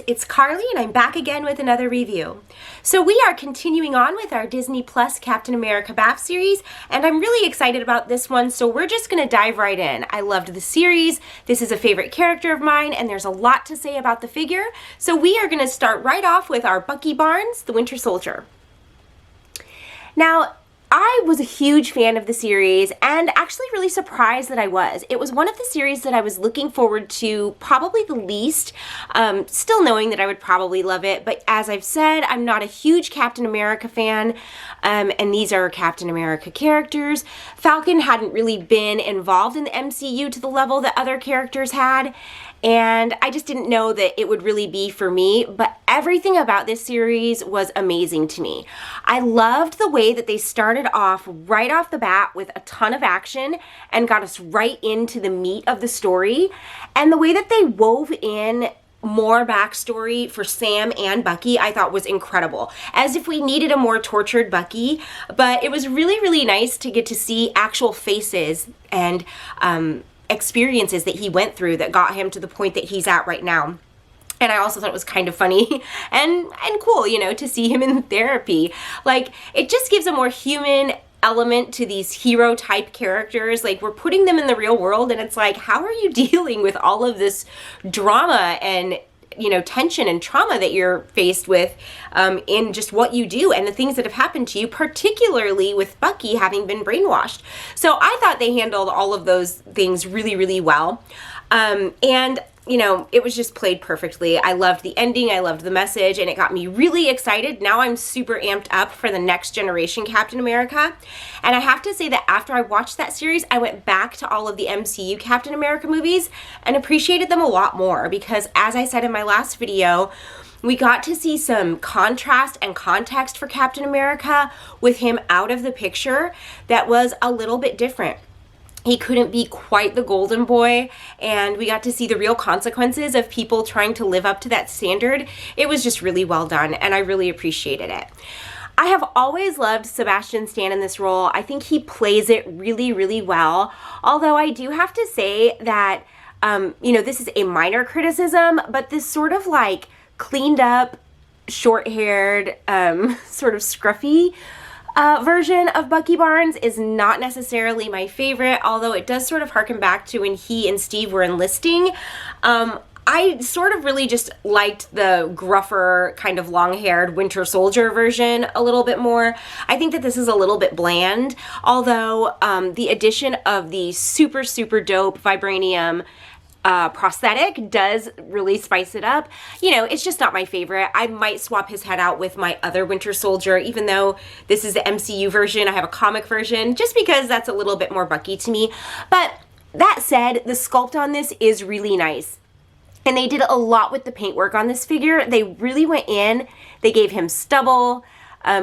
it's Carly and I'm back again with another review. So we are continuing on with our Disney Plus Captain America BAF series, and I'm really excited about this one, so we're just going to dive right in. I loved the series, this is a favorite character of mine, and there's a lot to say about the figure, so we are going to start right off with our Bucky Barnes, the Winter Soldier. Now, I was a huge fan of the series and actually really surprised that I was. It was one of the series that I was looking forward to probably the least, still knowing that I would probably love it, but as I've said, I'm not a huge Captain America fan, and these are Captain America characters. Falcon hadn't really been involved in the MCU to the level that other characters had, and I just didn't know that it would really be for me, but everything about this series was amazing to me. I loved the way that they started off right off the bat with a ton of action and got us right into the meat of the story, and the way that they wove in more backstory for Sam and Bucky I thought was incredible, as if we needed a more tortured Bucky, but it was really, really nice to get to see actual faces and experiences that he went through that got him to the point that he's at right now. And I also thought it was kind of funny and cool, you know, to see him in therapy. Like, it just gives a more human element to these hero type characters. Like, we're putting them in the real world and it's like, how are you dealing with all of this drama and, you know, tension and trauma that you're faced with in just what you do and the things that have happened to you, particularly with Bucky having been brainwashed. So I thought they handled all of those things really, really well. And you know, it was just played perfectly. I loved the ending, I loved the message, and it got me really excited. Now I'm super amped up for the next generation Captain America. And I have to say that after I watched that series, I went back to all of the MCU Captain America movies and appreciated them a lot more because, as I said in my last video, we got to see some contrast and context for Captain America with him out of the picture that was a little bit different. He couldn't be quite the golden boy, and we got to see the real consequences of people trying to live up to that standard. It was just really well done, and I really appreciated it. I have always loved Sebastian Stan in this role. I think he plays it really, really well, although I do have to say that, you know, this is a minor criticism, but this sort of like cleaned up, short-haired, sort of scruffy version of Bucky Barnes is not necessarily my favorite, although it does sort of harken back to when he and Steve were enlisting. I sort of really just liked the gruffer, kind of long-haired Winter Soldier version a little bit more. I think that this is a little bit bland, although the addition of the super, super dope Vibranium prosthetic does really spice it up. You know, it's just not my favorite. I might swap his head out with my other Winter Soldier, even though this is the MCU version. I have a comic version, just because that's a little bit more Bucky to me. But that said, the sculpt on this is really nice. And they did a lot with the paintwork on this figure. They really went in. They gave him stubble.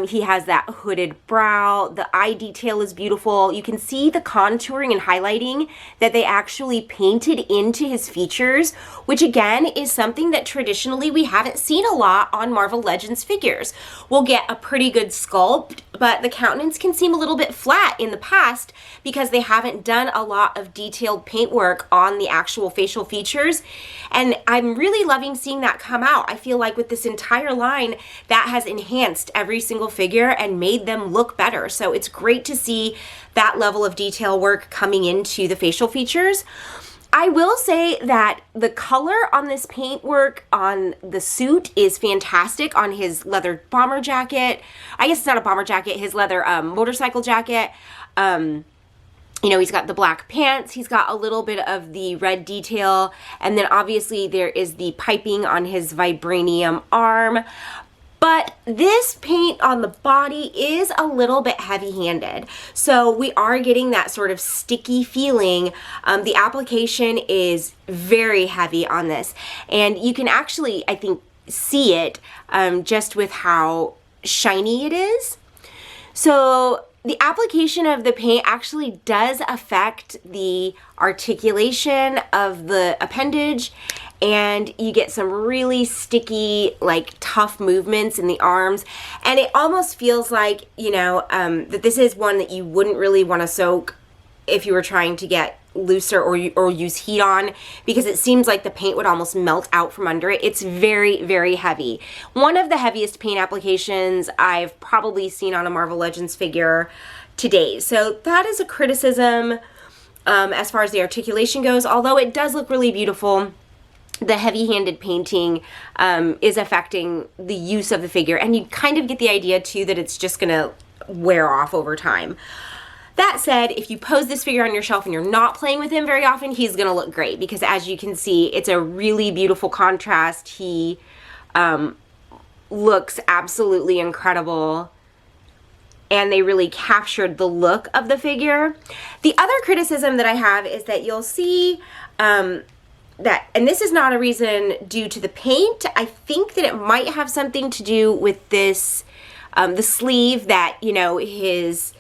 He has that hooded brow. The eye detail is beautiful. You can see the contouring and highlighting that they actually painted into his features, which again is something that traditionally we haven't seen a lot on Marvel Legends figures. We'll get a pretty good sculpt, but the countenance can seem a little bit flat in the past because they haven't done a lot of detailed paintwork on the actual facial features. And I'm really loving seeing that come out. I feel like with this entire line, that has enhanced every single figure and made them look better. So it's great to see that level of detail work coming into the facial features. I will say that the color on this paintwork on the suit is fantastic on his leather bomber jacket. I guess it's not a bomber jacket, his leather motorcycle jacket. You know, he's got the black pants, he's got a little bit of the red detail, and then obviously there is the piping on his Vibranium arm. But this paint on the body is a little bit heavy-handed. So we are getting that sort of sticky feeling. The application is very heavy on this. And you can actually, I think, see it just with how shiny it is. So the application of the paint actually does affect the articulation of the appendage, and you get some really sticky, like tough movements in the arms, and it almost feels like, you know, that this is one that you wouldn't really want to soak if you were trying to get looser or use heat on, because it seems like the paint would almost melt out from under it. It's very, very heavy. One of the heaviest paint applications I've probably seen on a Marvel Legends figure to date. So that is a criticism as far as the articulation goes, although it does look really beautiful. The heavy-handed painting is affecting the use of the figure, and you kind of get the idea too that it's just gonna wear off over time. That said, if you pose this figure on your shelf and you're not playing with him very often, he's gonna look great, because as you can see, it's a really beautiful contrast. He looks absolutely incredible, and they really captured the look of the figure. The other criticism that I have is that you'll see that, and this is not a reason due to the paint, I think that it might have something to do with this, the sleeve that, you know, his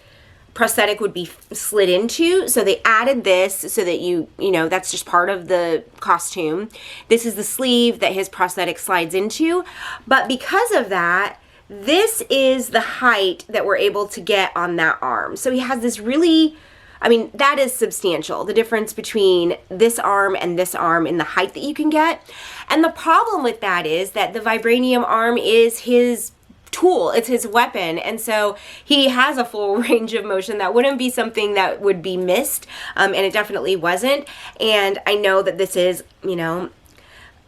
prosthetic would be slid into. So they added this so that you know, that's just part of the costume. This is the sleeve that his prosthetic slides into. But because of that, this is the height that we're able to get on that arm. So he has this really, I mean, that is substantial, the difference between this arm and this arm in the height that you can get. And the problem with that is that the Vibranium Arm is his tool, it's his weapon, and so he has a full range of motion. That wouldn't be something that would be missed, and it definitely wasn't. And I know that this is, you know,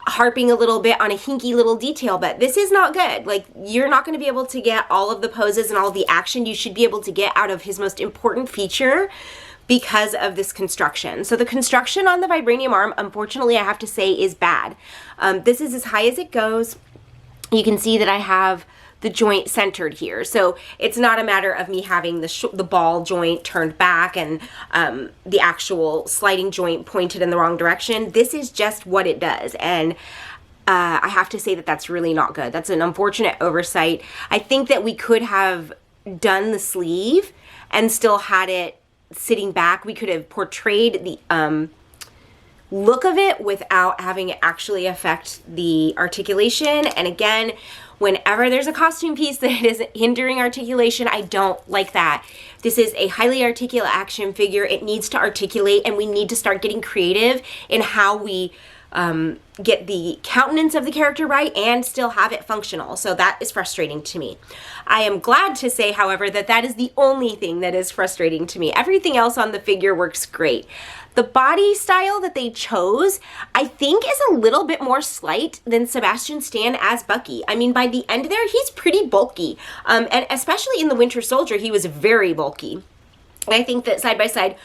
harping a little bit on a hinky little detail, but this is not good. Like, you're not going to be able to get all of the poses and all of the action you should be able to get out of his most important feature because of this construction. So the construction on the Vibranium Arm, unfortunately, I have to say, is bad. This is as high as it goes. You can see that I have the joint centered here. So it's not a matter of me having the ball joint turned back and the actual sliding joint pointed in the wrong direction. This is just what it does. And I have to say that that's really not good. That's an unfortunate oversight. I think that we could have done the sleeve and still had it sitting back. We could have portrayed the look of it without having it actually affect the articulation. And again, whenever there's a costume piece that is hindering articulation, I don't like that. This is a highly articulate action figure. It needs to articulate, and we need to start getting creative in how we get the countenance of the character right and still have it functional. So that is frustrating to me. I am glad to say, however, that that is the only thing that is frustrating to me. Everything else on the figure works great. The body style that they chose, I think, is a little bit more slight than Sebastian Stan as Bucky. I mean, by the end there, he's pretty bulky. And especially in the Winter Soldier, he was very bulky. And I think that side by side,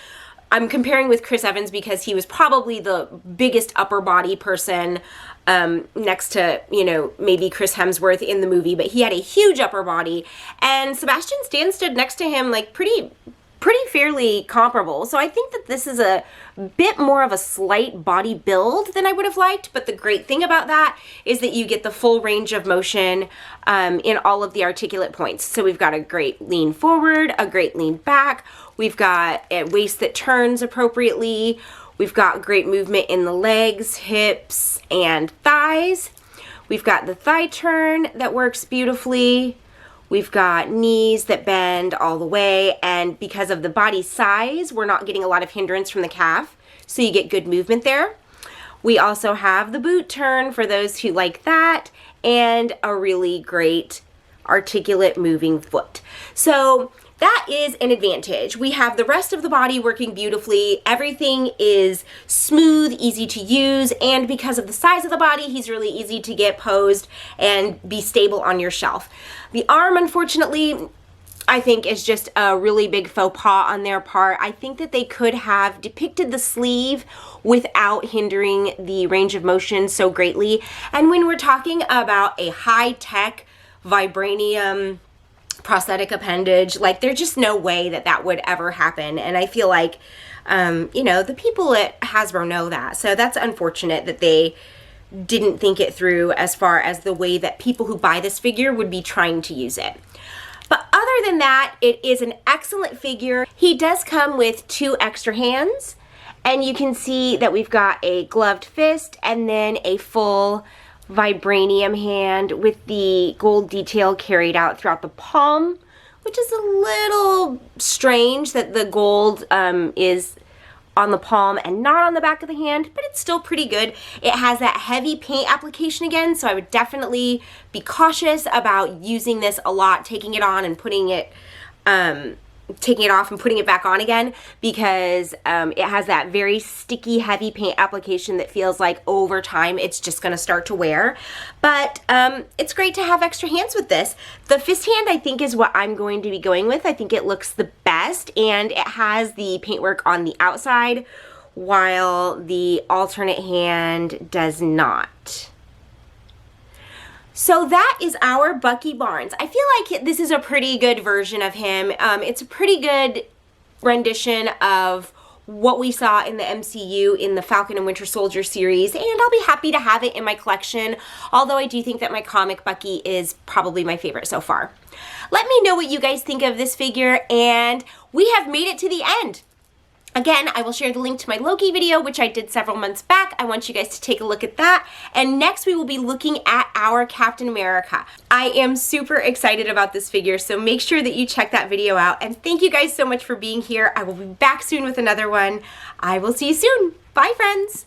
I'm comparing with Chris Evans because he was probably the biggest upper body person next to, you know, maybe Chris Hemsworth in the movie, but he had a huge upper body. And Sebastian Stan stood next to him like pretty fairly comparable. So I think that this is a bit more of a slight body build than I would have liked, but the great thing about that is that you get the full range of motion in all of the articulate points. So we've got a great lean forward, a great lean back, we've got a waist that turns appropriately, we've got great movement in the legs, hips, and thighs. We've got the thigh turn that works beautifully. We've got knees that bend all the way, and because of the body size, we're not getting a lot of hindrance from the calf, so you get good movement there. We also have the boot turn for those who like that, and a really great articulate moving foot. So that is an advantage. We have the rest of the body working beautifully. Everything is smooth, easy to use, and because of the size of the body, he's really easy to get posed and be stable on your shelf. The arm, unfortunately, I think is just a really big faux pas on their part. I think that they could have depicted the sleeve without hindering the range of motion so greatly. And when we're talking about a high-tech vibranium prosthetic appendage, like, there's just no way that that would ever happen. And I feel like, you know, the people at Hasbro know that. So that's unfortunate that they didn't think it through as far as the way that people who buy this figure would be trying to use it. But other than that, it is an excellent figure. He does come with 2 extra hands, and you can see that we've got a gloved fist and then a full vibranium hand with the gold detail carried out throughout the palm, which is a little strange that the gold is on the palm and not on the back of the hand, but it's still pretty good. It has that heavy paint application again, so I would definitely be cautious about using this a lot, taking it on and putting it, taking it off and putting it back on again, because it has that very sticky, heavy paint application that feels like over time it's just going to start to wear. But it's great to have extra hands with this. The fist hand, I think, is what I'm going to be going with. I think it looks the best, and it has the paintwork on the outside, while the alternate hand does not. So that is our Bucky Barnes. I feel like this is a pretty good version of him. It's a pretty good rendition of what we saw in the MCU in the Falcon and Winter Soldier series, and I'll be happy to have it in my collection, although I do think that my comic Bucky is probably my favorite so far. Let me know what you guys think of this figure, and we have made it to the end. Again, I will share the link to my Loki video, which I did several months back. I want you guys to take a look at that. And next we will be looking at our Captain America. I am super excited about this figure, so make sure that you check that video out. And thank you guys so much for being here. I will be back soon with another one. I will see you soon. Bye, friends.